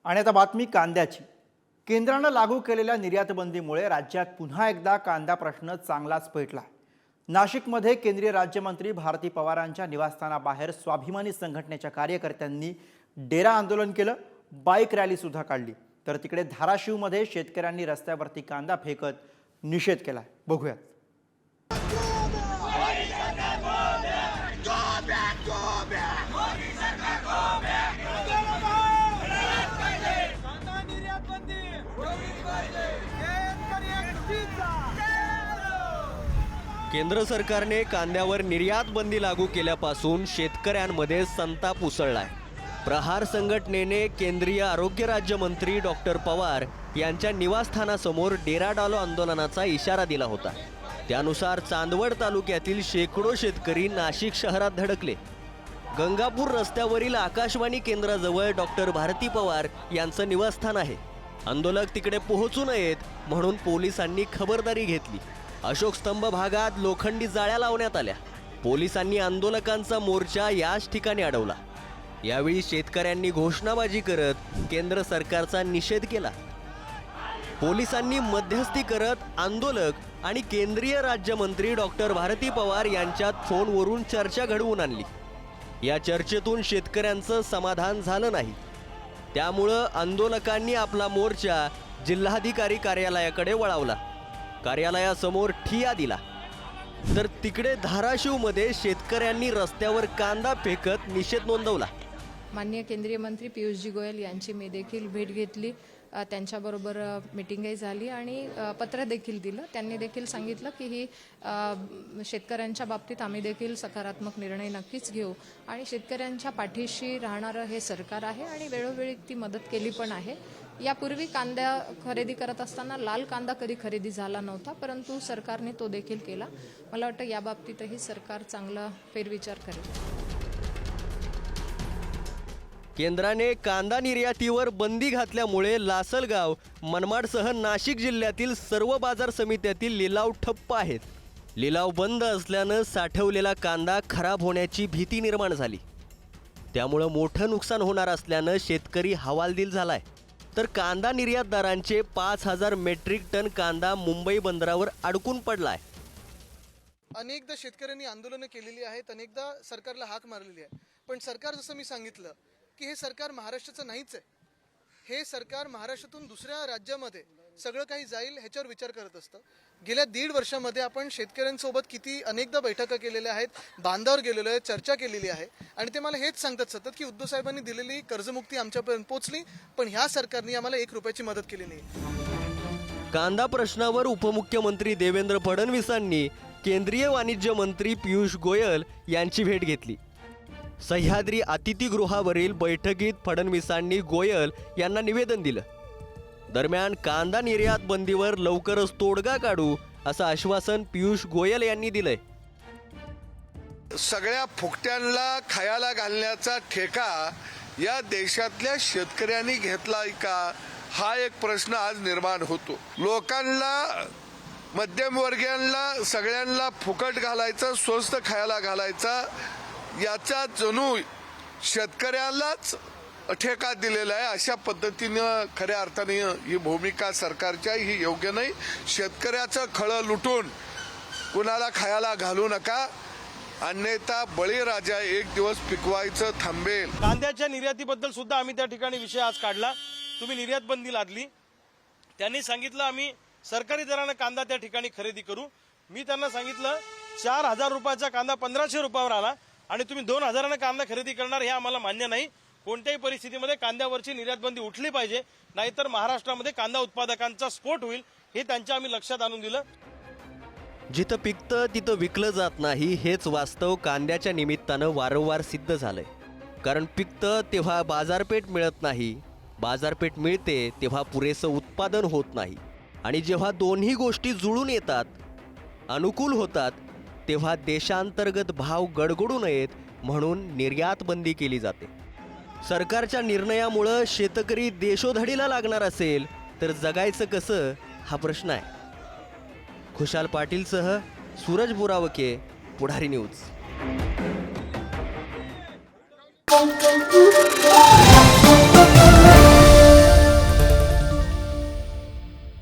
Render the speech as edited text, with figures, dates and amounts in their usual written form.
आणि आता बातमी कांद्याची। केंद्रानं लागू केलेल्या निर्यातबंदीमुळे राज्यात पुन्हा एकदा कांदा प्रश्न चांगलाच पेटला। नाशिकमध्ये केंद्रीय राज्यमंत्री भारती पवारांच्या निवासस्थानाबाहेर स्वाभिमानी संघटनेच्या कार्यकर्त्यांनी डेरा आंदोलन केलं, बाईक रॅली सुद्धा काढली। तर तिकडे धाराशिवमध्ये शेतकऱ्यांनी रस्त्यावरती कांदा फेकत निषेध केला। बघूया। केंद्र सरकारने कांद्यावर निर्यात बंदी लागू केल्यापासून शेतकऱ्यांमध्ये संताप उसळलाय। प्रहार संघटनेने केंद्रीय आरोग्य राज्यमंत्री डॉक्टर पवार यांच्या निवासस्थानासमोर डेरा डालो आंदोलनाचा इशारा दिला होता। त्यानुसार चांदवड तालुक्यातील शेकडो शेतकरी नाशिक शहरात धडकले। गंगापूर रस्त्यावरील आकाशवाणी केंद्राजवळ डॉक्टर भारती पवार यांचं निवासस्थान आहे। आंदोलक तिकडे पोहोचू नयेत म्हणून पोलिसांनी खबरदारी घेतली। अशोक स्तंभ भागात लोखंडी जाळ्या लावण्यात आल्या। पोलिसांनी आंदोलकांचा मोर्चा याच ठिकाणी अडवला। यावेळी शेतकऱ्यांनी घोषणाबाजी करत केंद्र सरकारचा निषेध केला। पोलिसांनी मध्यस्थी करत आंदोलक आणि केंद्रीय राज्यमंत्री डॉक्टर भारती पवार यांच्यात फोनवरून चर्चा घडवून आणली। या चर्चेतून शेतकऱ्यांचं समाधान झालं नाही। त्यामुळे आंदोलकांनी आपला मोर्चा जिल्हाधिकारी कार्यालयाकडे वळवला। कार्यालयासमोर ठिय्या दिला। तर तिकडे धाराशिवमध्ये शेतकऱ्यांनी रस्त्यावर कांदा फेकत निषेध नोंदवला। माननीय केंद्रीय मंत्री पियुषजी गोयल यांची मी देखील भेट घेतली, त्यांच्याबरोबर मीटिंगही झाली आणि पत्र देखील दिलं। त्यांनी देखील सांगितलं की ही शेतकऱ्यांच्या बाबतीत आम्ही देखील सकारात्मक निर्णय नक्कीच घेऊ आणि शेतकऱ्यांच्या पाठीशी राहणारं हे सरकार आहे आणि वेळोवेळी ती मदत केली पण आहे। यापूर्वी कांदा खरेदी करत असताना लाल कांदा कधी खरेदी झाला नव्हता, परंतु सरकारने तो देखील केला। मला वाटतं या बाबतीतही सरकार चांगला फेरविचार करेल। केंद्राने कांदा निर्यातीवर बंदी घातल्यामुळे लासलगाव, मनमाडसह नाशिक जिल्ह्यातील सर्व बाजार समित्यातील लिलाव ठप्प आहेत। लिलाव बंद असल्यानं साठवलेला कांदा खराब होण्याची भीती निर्माण झाली। त्यामुळे मोठं नुकसान होणार असल्यानं शेतकरी हवालदिल झालाय। तर कांदा निर्यातदारांचे 5000 मेट्रिक टन कांदा मुंबई बंदरावर अडकून पडलाय। अनेकदा शेतकऱ्यांनी आंदोलनं केलेली आहेत, अनेकदा सरकारला हाक मारलेली आहे, पण सरकार जसं मी सांगितलं की हे सरकार महाराष्ट्राचं नाहीच आहे। हे सरकार महाराष्ट्रातून दुसऱ्या राज्यामध्ये सगळं काही जाईल ह्याच्यावर विचार करत असतं। गेल्या 1.5 वर्षामध्ये आपण शेतकऱ्यांसोबत किती अनेकदा बैठका केलेल्या आहेत, बांधावर गेलेलो आहे, चर्चा केलेली आहे आणि ते मला हेच सांगतात सतत की उद्धव साहेबांनी दिलेली कर्जमुक्ती आमच्यापर्यंत पोहोचली, पण ह्या सरकारने आम्हाला 1 रुपयाची मदत केली नाही। कांदा प्रश्नावर उपमुख्यमंत्री देवेंद्र फडणवीसांनी केंद्रीय वाणिज्य मंत्री पियुष गोयल यांची भेट घेतली। सह्याद्री अतिथीगृहावरील बैठकीत फडणवीसांनी गोयल यांना निवेदन दिलं। दरम्यान कांदा निर्यात बंदीवर लवकरच तोडगा काढू असं आश्वासन पियुष गोयल यांनी दिलंय। सगळ्या फुकट्यांना खायला घालण्याचा ठेका या देशातल्या शेतकऱ्यांनी घेतलाय का, हा एक प्रश्न आज निर्माण होतो। लोकांना, मध्यमवर्गीयांना, सगळ्यांना फुकट घालायचं, स्वस्त खायला घालायचा, याचा जणू शेतकऱ्यालाच ठेका दिलेला आहे। अशा पद्धतीनं खऱ्या अर्थाने ही भूमिका सरकारच्या ही योग्य नाही। शेतकऱ्याचं खळं लुटून कुणाला खायला घालू नका, अन्यथा बळीराजा एक दिवस पिकवायचं थांबेल। कांद्याच्या निर्यातीबद्दल सुद्धा आम्ही त्या ठिकाणी विषय आज काढला। तुम्ही निर्यात बंदी लादली, त्यांनी सांगितलं आम्ही सरकारी दराने कांदा त्या ठिकाणी खरेदी करू। मी त्यांना सांगितलं 4000 रुपयाचा कांदा 1500 रुपयावर आला आणि तुम्ही 2000 कांदा खरेदी करणार, हे आम्हाला मान्य नाही। कोणत्याही परिस्थितीमध्ये कांद्यावरची निर्यात बंदी उठली पाहिजे, नाहीतर महाराष्ट्रामध्ये कांदा उत्पादकांचा स्फोट होईल, हे त्यांच्या आम्ही लक्षात आणून दिलं। जिथं पिकतं तिथं विकलं जात नाही, हेच वास्तव कांद्याच्या निमित्तानं वारंवार सिद्ध झालंय। कारण पिकतं तेव्हा बाजारपेठ मिळत नाही, बाजारपेठ मिळते तेव्हा पुरेसं उत्पादन होत नाही आणि जेव्हा दोन्ही गोष्टी जुळून येतात, अनुकूल होतात, तेव्हा देशांतर्गत भाव गडगडू नयेत म्हणून निर्यात बंदी केली जाते। सरकारच्या निर्णयामुळे शेतकरी देशोधडीला लागणार असेल तर जगायचं कसं, हा प्रश्न आहे। खुशाल पाटीलसह सूरज बोरावके, पुढारी न्यूज।